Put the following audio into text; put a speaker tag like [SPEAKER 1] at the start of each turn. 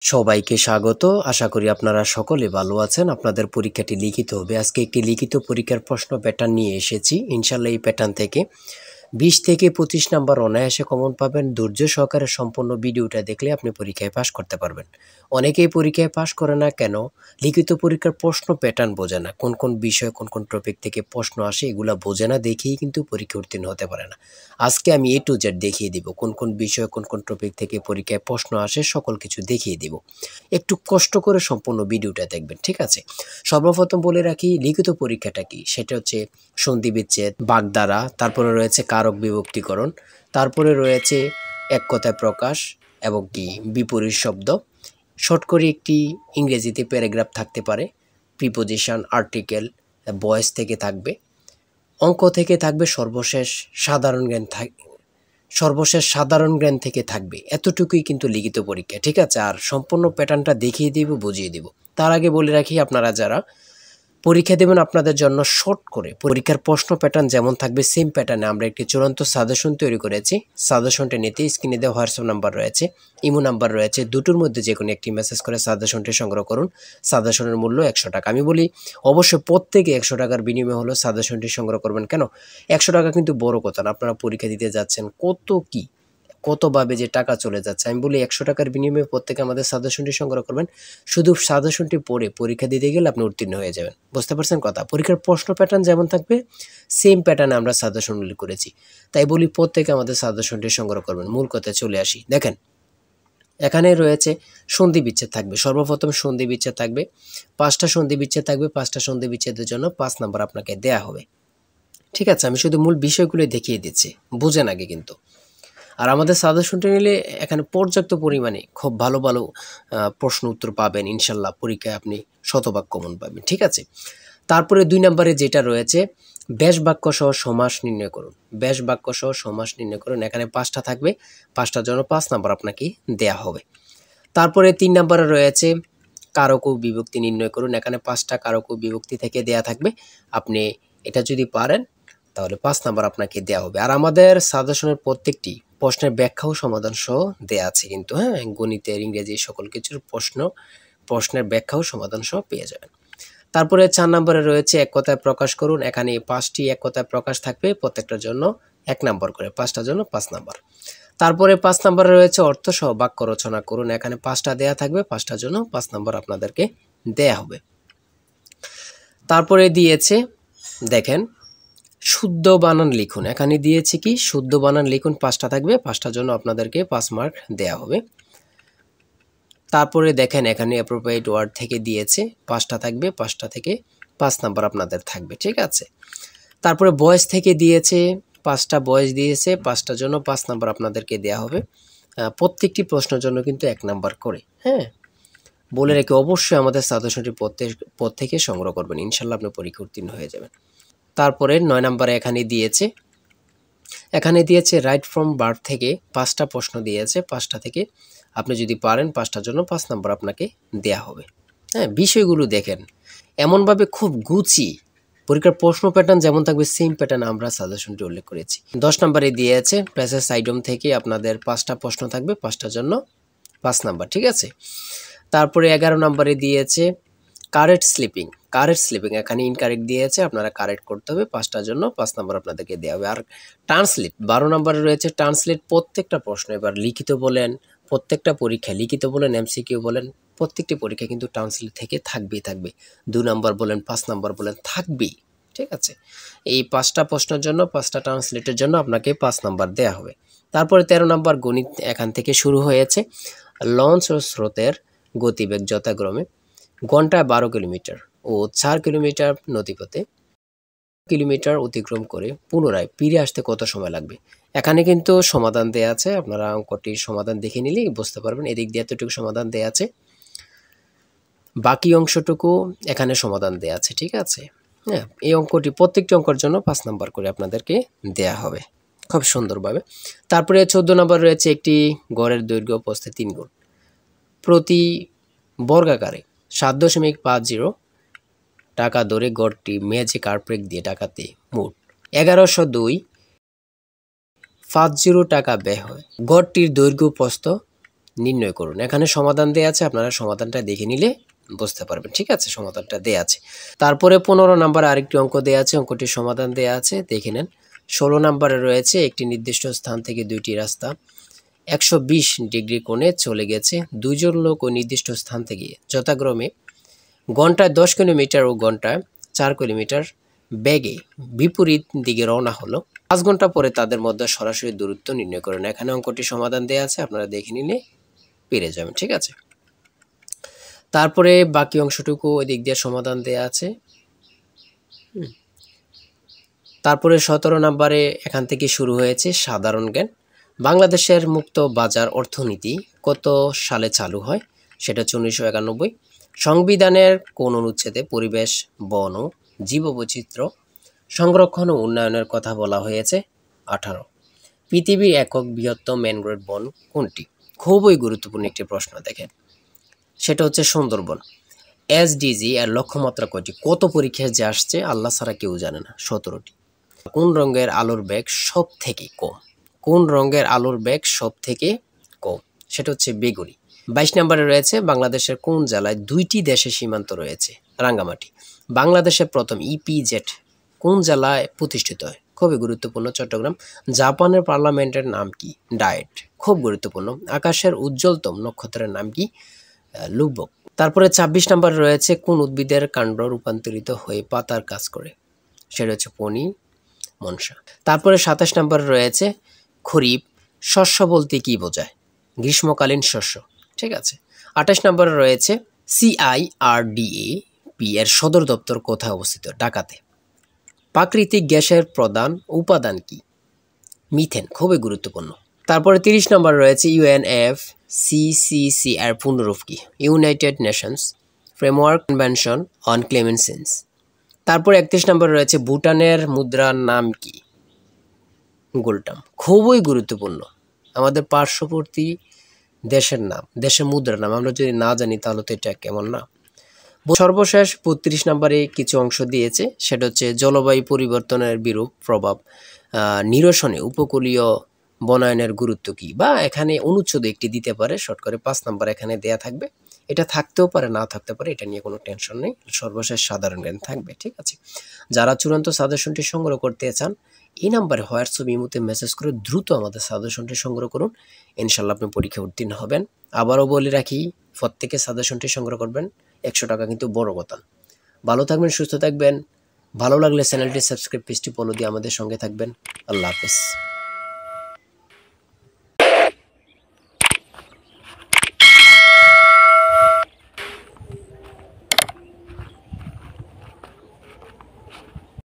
[SPEAKER 1] সবাইকে স্বাগত। আশা করি আপনারা সকলে ভালো আছেন। আপনাদের পরীক্ষাটি লিখিত হবে। আজকে একটি লিখিত পরীক্ষার প্রশ্ন প্যাটার্ন নিয়ে এসেছি। ইনশাআল্লাহ এই প্যাটার্ন থেকে 20 থেকে 25 নাম্বার অনায়াসে কমন পাবেন। ধৈর্য সহকারে সম্পূর্ণ ভিডিওটা দেখলে আপনি পরীক্ষায় পাস করতে পারবেন। অনেকেই পরীক্ষায় পাস করে না কেন? লিখিত পরীক্ষার প্রশ্ন প্যাটার্ন বোঝে না। কোন কোন বিষয় কোন কোন টপিক থেকে প্রশ্ন আসে এগুলা বোঝে না দেখেই কিন্তু পরীক্ষা উত্তীর্ণ হতে পারে না। আজকে আমি A to Z দেখিয়ে দিব কোন কোন বিষয় কোন কোন টপিক থেকে পরীক্ষায় প্রশ্ন আসে, সকল কিছু দেখিয়ে দিব। একটু কষ্ট করে সম্পূর্ণ ভিডিওটা দেখবেন, ঠিক আছে? সর্বপ্রথম বলে রাখি লিখিত পরীক্ষাটা কি, সেটা হচ্ছে সন্ধি বিচ্ছেদ, বাগধারা, তারপরে রয়েছে কারক বিভক্তিকরণ, তারপরে রয়েছে এক কথায় প্রকাশ এবং কি বিপরীত শব্দ। শর্ট করে একটি ইংরেজিতে প্যারাগ্রাফ থাকতে পারে, প্রিপোজিশন, আর্টিকেল, ভয়েস থেকে থাকবে, অঙ্ক থেকে থাকবে, সর্বশেষ সাধারণ জ্ঞান থেকে থাকবে। এতটুকুই কিন্তু লিখিত পরীক্ষা, ঠিক আছে? আর সম্পূর্ণ প্যাটার্নটা দেখিয়ে দিব, বুঝিয়ে দিব। তার আগে বলে রাখি, আপনারা যারা পরীক্ষা দেবেন আপনাদের জন্য শর্ট করে পরীক্ষার প্রশ্ন প্যাটার্ন যেমন থাকবে সেম প্যাটার্নে আমরা একটি চূড়ান্ত সাজেশন তৈরি করেছি। সাজেশনটা নিতে স্ক্রিনে দেওয়া হোয়াটসঅ্যাপ নাম্বার রয়েছে, ইমো নাম্বার রয়েছে, দুটোর মধ্যে যে কোনো একটি মেসেজ করে সাজেশনটি সংগ্রহ করুন। সাজেশনের মূল্য 100 টাকা। আমি বলি অবশ্যই প্রত্যেকে 100 টাকার বিনিময়ে হলো সাজেশনটি সংগ্রহ করবেন। কেন 100 টাকা কিন্তু বড় কথা না, আপনারা পরীক্ষা দিতে যাচ্ছেন, কতভাবে যে টাকা চলে যাচ্ছে। আমি বলি 100 টাকার বিনিময়ে প্রত্যেকে আমাদের সাজেশনটি সংগ্রহ করবেন। শুধু সাজেশনটি পড়ে পরীক্ষা দিতে গেলে আপনি উত্তীর্ণ হয়ে যাবেন। বুঝতে পারছেন কথা? পরীক্ষার প্রশ্ন প্যাটার্ন যেমন থাকবে সেম প্যাটার্নে আমরা সাজেশন উল্লেখ করেছি। তাই বলি প্রত্যেকে আমাদের সাজেশনটি সংগ্রহ করবেন। মূল কথায় চলে আসি। দেখেন এখানে রয়েছে সন্ধি বিচ্ছেদ থাকবে। সর্বপ্রথম সন্ধি বিচ্ছেদ থাকবে, 5টা সন্ধি বিচ্ছেদ থাকবে। 5টা সন্ধি বিচ্ছেদের জন্য 5 নাম্বার আপনাকে দেয়া হবে, ঠিক আছে? আমি শুধু মূল বিষয়গুলো দেখিয়ে দিচ্ছি, বুঝেন আগে কিন্তু। আর আমাদের সাজেশনটা নিলে এখানে পর্যাপ্ত পরিমাণে খুব ভালো ভালো প্রশ্ন উত্তর পাবেন। ইনশাল্লাহ পরীক্ষায় আপনি শতভাগ কমন পাবেন, ঠিক আছে? তারপরে 2 নম্বরে যেটা রয়েছে ব্যাস বাক্য সহ সমাস নির্ণয় করুন। ব্যাস বাক্য সহ সমাস নির্ণয় করুন। এখানে 5টা থাকবে, 5টার জন্য 5 নাম্বার আপনাকে দেয়া হবে। তারপরে 3 নম্বরে রয়েছে কারক ও বিভক্তি নির্ণয় করুন। এখানে 5টা কারক ও বিভক্তি থেকে দেয়া থাকবে। আপনি এটা যদি পারেন তাহলে 5 নাম্বার আপনাকে দেয়া হবে। আর আমাদের সাজেশনের প্রত্যেকটি প্রশ্নের ব্যাখ্যা ও সমাধান সহ দেয়া আছে কিন্তু, হ্যাঁ? গণিতের, ইংরেজি সকল কিছুর প্রশ্নের ব্যাখ্যা ও সমাধান সহ পেয়ে যাবেন। তারপরে 4 নম্বরে রয়েছে এক কথায় প্রকাশ করুন। এখানে 5টি এক কথায় প্রকাশ থাকবে, প্রত্যেকটার জন্য 1 নাম্বার করে, 5টার জন্য 5 নাম্বার। তারপরে 5 নম্বরে রয়েছে অর্থ সহ বাক্য রচনা করুন। এখানে 5টা দেয়া থাকবে, 5টার জন্য 5 নাম্বার আপনাদেরকে দেয়া হবে। তারপরে দিয়েছে দেখেন শুদ্ধ বানান লিখুন। এখানে দিয়েছে কি শুদ্ধ বানান লিখুন, 5টা থাকবে, 5টার জন্য আপনাদেরকে 5 মার্ক দেয়া হবে। তারপরে দেখেন এখানে অ্যাপ্রোপ্রিয়েট ওয়ার্ড থেকে দিয়েছে, 5টা থাকবে, 5টা থেকে 5 নাম্বার আপনাদের থাকবে, ঠিক আছে? তারপরে ভয়েস থেকে দিয়েছে, 5টা ভয়েস দিয়েছে, 5টার জন্য 5 নাম্বার আপনাদেরকে দেয়া হবে। প্রত্যেকটি প্রশ্নের জন্য কিন্তু 1 নাম্বার করে, হ্যাঁ? বলে রেখে অবশ্যই আমাদের সাজেশনটি পদ থেকে সংগ্রহ করবেন। ইনশাল্লাহ আপনি পরীক্ষা উত্তীর্ণ হয়ে যাবেন। তারপরে 9 নম্বরে এখানে দিয়েছে রাইট ফ্রম বার্থ থেকে 5টা প্রশ্ন দিয়েছে। 5টা থেকে আপনি যদি পারেন 5টার জন্য 5 নাম্বার আপনাকে দেয়া হবে, হ্যাঁ? বিষয়গুলো দেখেন এমনভাবে খুব গুছিয়ে পরীক্ষার প্রশ্ন প্যাটার্ন যেমন থাকবে সেম প্যাটার্ন আমরা সাজেশনটি উল্লেখ করেছি। 10 নম্বরে দিয়েছে প্যাসেজ আইটেম থেকে আপনাদের 5টা প্রশ্ন থাকবে, 5টার জন্য 5 নাম্বার, ঠিক আছে? তারপরে 11 নম্বরে দিয়েছে কারেক্ট স্লিপিং এখানে ইনকারেক্ট দিয়েছে, আপনারা কারেক্ট করতে হবে। 5টার জন্য 5 নাম্বার আপনাদেরকে দেওয়া হবে। আর ট্রান্সলেট 12 নম্বরে রয়েছে ট্রান্সলেট, প্রত্যেকটা প্রশ্ন এবার লিখিত বলেন, প্রত্যেকটা পরীক্ষা লিখিত বলেন, এমসিকিউ বলেন, প্রত্যেকটি পরীক্ষা কিন্তু ট্রান্সলেট থেকে থাকবেই। 2 নাম্বার বলেন, 5 নাম্বার বলেন, থাকবেই, ঠিক আছে? এই 5টা প্রশ্নের জন্য 5টা ট্রান্সলেটের জন্য আপনাকে 5 নাম্বার দেয়া হবে। তারপরে 13 নাম্বার গণিত এখান থেকে শুরু হয়েছে। লঞ্চ ও স্রোতের গতিবেগ যথাক্রমে ঘন্টায় 12 কিলোমিটার ও 4 কিলোমিটার নদীপথে কিলোমিটার অতিক্রম করে পুনরায় ফিরে আসতে কত সময় লাগবে? এখানে কিন্তু সমাধান দেয়া আছে, আপনারা অঙ্কটির সমাধান দেখে নিলেই বুঝতে পারবেন। এদিক দিয়ে এতটুকু সমাধান দেয়া আছে, বাকি অংশটুকু এখানে সমাধান দেয়া আছে, ঠিক আছে? হ্যাঁ, এই অঙ্কটি প্রত্যেকটি অঙ্কের জন্য 5 নাম্বার করে আপনাদেরকে দেয়া হবে খুব সুন্দরভাবে। তারপরে 14 নম্বর রয়েছে একটি গড়ের দৈর্ঘ্য প্রস্থে 3 গুণ প্রতি বর্গাকারে 7.50 টাকা দরে গড়টি ম্যাজিক কার্পেট দিয়ে টাকাতে মোট 1102.50 টাকা ব্যয় হয়। গড়টির দৈর্ঘ্য প্রস্থ নির্ণয় করুন। এখানে সমাধান দেয়া আছে, আপনারা সমাধানটা দেখে নিলে বুঝতে পারবেন। ঠিক আছে, সমাধানটা দেয়া আছে। তারপরে 15 নম্বরে আরেকটি অঙ্ক দেয়া আছে, অঙ্কটির সমাধান দেয়া আছে, দেখে নেন। 16 নম্বরে রয়েছে একটি নির্দিষ্ট স্থান থেকে দুইটি রাস্তা 120 ডিগ্রি কোণে চলে গেছে। দুইজন লোক ওই নির্দিষ্ট স্থান থেকে যথাক্রমে ঘন্টায় 10 কিলোমিটার ও ঘন্টায় 4 কিলোমিটার বেগে বিপরীত দিকে রওনা হলো। 5 ঘন্টা পরে তাদের মধ্যে সরাসরি দূরত্ব নির্ণয় করুন। এখানে অঙ্কটি সমাধান দেয়া আছে, আপনারা দেখে নিলে পেরে যাবেন। ঠিক আছে, তারপরে বাকি অংশটুকু ওই দিক দিয়ে সমাধান দেয়া আছে। তারপরে 17 নম্বরে এখান থেকে শুরু হয়েছে সাধারণ জ্ঞান। বাংলাদেশের মুক্ত বাজার অর্থনীতি কত সালে চালু হয়? সেটা হচ্ছে 1991। সংবিধানের কোন অনুচ্ছেদে পরিবেশ, বন ও জীববৈচিত্র্য সংরক্ষণ ও উন্নয়নের কথা বলা হয়েছে? 18। পৃথিবীর একক বৃহত্তম ম্যানগ্রোভ বন কোনটি? খুবই গুরুত্বপূর্ণ একটি প্রশ্ন, দেখেন, সেটা হচ্ছে সুন্দরবন। এসডিজি এর লক্ষ্যমাত্রা কয়টি? কত পরীক্ষায় যে আসছে আল্লাহ ছাড়া কেউ জানে না, 17টি। কোন রঙের আলোর বেগ সব থেকে কম? কোন রঙের আলোর বেগ সব থেকে কম? সেটা হচ্ছে বেগুনি। 22 নম্বরে রয়েছে বাংলাদেশের কোন জেলায় 2টি দেশের সীমান্ত রয়েছে? রাঙ্গামাটি। বাংলাদেশের প্রথম ইপিজেড কোন জেলায় প্রতিষ্ঠিত হয়? খুবই গুরুত্বপূর্ণ, চট্টগ্রাম। জাপানের পার্লামেন্টের নাম কি? ডায়েট। খুব গুরুত্বপূর্ণ। আকাশের উজ্জ্বলতম নক্ষত্রের নাম কি? লুব্বক। তারপরে 26 নম্বরে রয়েছে কোন উদ্ভিদের কাণ্ড রূপান্তরিত হয়ে পাতার কাজ করে? সেটা হচ্ছে পনি মনসা। তারপরে 27 নম্বরে রয়েছে খরিফ শস্য বলতে কি বোঝায়? গ্রীষ্মকালীন শস্য। ঠিক আছে। 28 নম্বরে রয়েছে CIRDAP এর সদর দপ্তর কোথায় অবস্থিত? ঢাকাতে। প্রাকৃতিক গ্যাসের প্রধান উপাদান কি? মিথেন। খুবই গুরুত্বপূর্ণ। তারপরে 30 নম্বরে রয়েছে UNFCCC এর পূর্ণরূপ কি? United Nations framework convention on climate change. তারপর 31 নম্বরে রয়েছে ভুটানের মুদ্রার নাম কি? গোল্টাম। খুবই গুরুত্বপূর্ণ, আমাদের পার্শ্ববর্তী দেশের নাম, দেশের মুদ্রার নাম আমরা যদি না জানি তাহলে তো এটা কেমন না। সর্বশেষ 32 নম্বরে কিছু অংশ দিয়েছে, সেটা হচ্ছে জলবায়ু পরিবর্তনের বিরূপ প্রভাব নিরসনে উপকূলীয় বনায়নের গুরুত্ব কি, বা এখানে অনুচ্ছেদ একটি দিতে পারে, শর্ট করে 5 নম্বর এখানে দেয়া থাকবে। এটা থাকতেও পারে, না থাকতে পারে, এটা নিয়ে কোনো টেনশন নেই। সর্বশেষ সাধারণ জ্ঞান থাকবে। ঠিক আছে, যারা চূড়ান্ত সাজেশনটি সংগ্রহ করতে চান এই নাম্বারে হোয়াটসঅ্যাপ ইমোতে মেসেজ করে দ্রুত আমাদের সাজেশনটি সংগ্রহ করুন, ইনশাল্লাহ আপনি পরীক্ষা উত্তীর্ণ হবেন। আবারও বলে রাখি, প্রত্যেকে সাজেশনটি সংগ্রহ করবেন, 100 টাকা কিন্তু বড় কথা। ভালো থাকবেন, সুস্থ থাকবেন। ভালো লাগলে চ্যানেলটি সাবস্ক্রাইব, পেজটি ফলো দিয়ে আমাদের সঙ্গে থাকবেন। আল্লাহ হাফেজ।